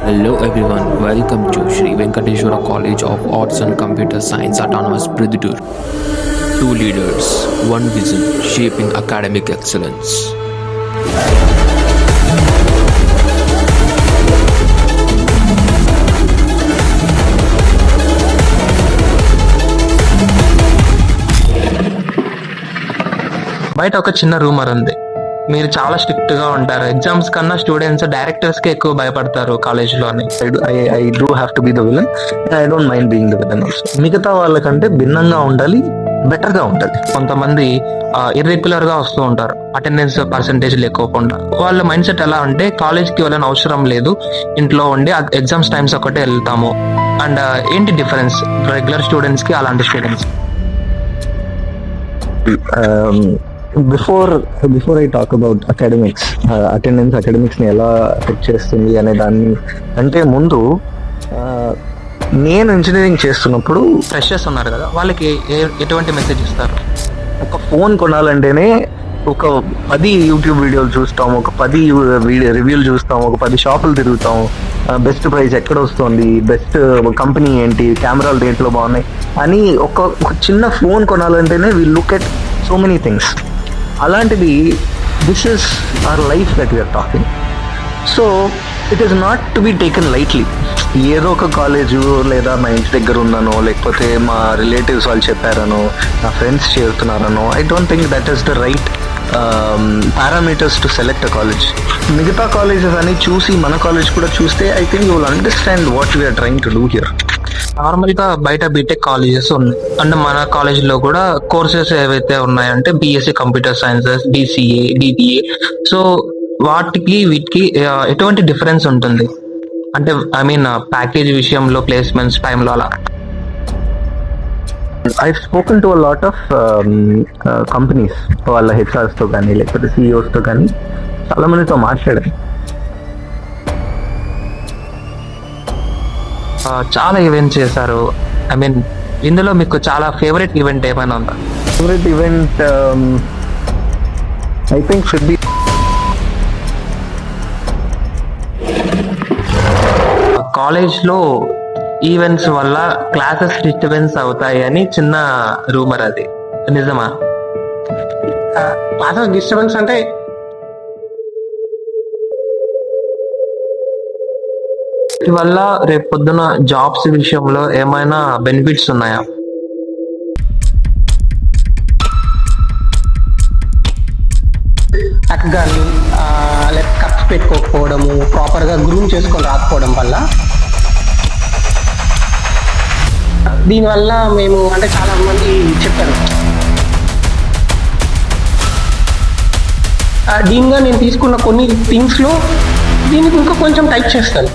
Hello everyone, welcome to Sri Venkateshwara College of Arts and Computer Science Autonomous Pridhutur. Two leaders, one vision, shaping academic excellence. బయట ఒక చిన్న rumour ఉంది. మీరు చాలా strict గా ఉంటారు, ఎగ్జామ్స్ కన్నా స్టూడెంట్స్ డైరెక్టర్స్ కి ఎక్కువ భయపడతారు కాలేజీలోని. I do have to be the villain. I don't mind being the villain also. మిగతా వాళ్ళకంటే భిన్నంగా ఉండాలి, బెటర్ గా ఉండాలి. కొంతమంది ఇర్రెగ్యులర్ గా వస్తూ ఉంటారు, అటెండెన్స్ పర్సెంటేజ్ లేకోకుండా. వాళ్ళ మైండ్ సెట్ ఎలా అంటే కాలేజ్ కి వెళ్ళని అవసరం లేదు, ఇంట్లో ఉండి ఎగ్జామ్స్ టైమ్స్ ఒకటే వెళ్తాము. అండ్ ఏంటి డిఫరెన్స్ రెగ్యులర్ స్టూడెంట్స్ కి అలాంటి students? Before I talk about academics, academics ని ఎలా ఎఫెక్ట్ చేస్తుంది అనే దాన్ని అంటే ముందు నేను ఇంజనీరింగ్ చేస్తున్నప్పుడు ఫ్రెషర్స్ ఉన్నారు కదా, వాళ్ళకి ఎటువంటి మెసేజ్ ఇస్తారు? ఒక ఫోన్ కొనాలంటేనే ఒక 10 యూట్యూబ్ వీడియోలు చూస్తాం, ఒక 10 రివ్యూలు చూస్తాం, ఒక 10 షాపులు తిరుగుతాం, బెస్ట్ ప్రైస్ ఎక్కడ వస్తుంది, బెస్ట్ కంపెనీ ఏంటి, కెమెరాలు దేంట్లో బాగున్నాయి అని ఒక చిన్న ఫోన్ కొనాలంటేనే we look at so many things. అలాంటిది this is our life that we are talking. So it is not to be taken lightly. ఏదో ఒక కాలేజు లేదా మా ఇంటి దగ్గర ఉన్నానో, లేకపోతే మా రిలేటివ్స్ వాళ్ళు చెప్పారనో, నా ఫ్రెండ్స్ చేరుతున్నారనో, I don't think that is the right parameters to select a college. మిగతా కాలేజెస్ అని చూసి మన కాలేజ్ కూడా చూస్తే I think you will understand what we're trying to do here. Normal గా బయట బీటెక్ కాలేజెస్ ఉన్నాయి, అంటే మన కాలేజ్ లో కూడా కోర్సెస్ ఏవైతే ఉన్నాయంటే BSc computer sciences, BCA, BBA. So వీటికి ఎటువంటి డిఫరెన్స్ ఉంటుంది? అంటే ఐ మీన్ ప్యాకేజ్ విషయంలో, ప్లేస్మెంట్స్ టైంలో అలా. I've spoken to a lot of companies, వాళ్ళ హెచ్ఆర్స్ తో కానీ లేకపోతే సిఇఓస్ తో కానీ చాలా మందితో మాట్లాడాను. చాలా ఈవెంట్స్ చేశారు. ఐ మీన్ ఇందులో మీకు చాలా ఫేవరెట్ ఈవెంట్ ఏమైనా ఉందా? Favourite event I think should be college లో ఈవెంట్స్ వల్ల క్లాసెస్ డిస్టర్బెన్స్ అవుతాయి అని చిన్న రూమర్, అది నిజమా? క్లాసెస్ డిస్టర్బెన్స్ అంటే వల్ల రేపు పొద్దున జాబ్స్ విషయంలో ఏమైనా బెనిఫిట్స్ ఉన్నాయా? కానీ లేక కప్స్ పెట్టుకోకపోవడము, ప్రాపర్గా గ్రూమ్ చేసుకొని రాకపోవడం వల్ల, దీనివల్ల మేము అంటే చాలా మంది చెప్పారు. దీనిగా నేను తీసుకున్న కొన్ని థింగ్స్లో దీనికి ఇంకా కొంచెం టైప్ చేస్తాను.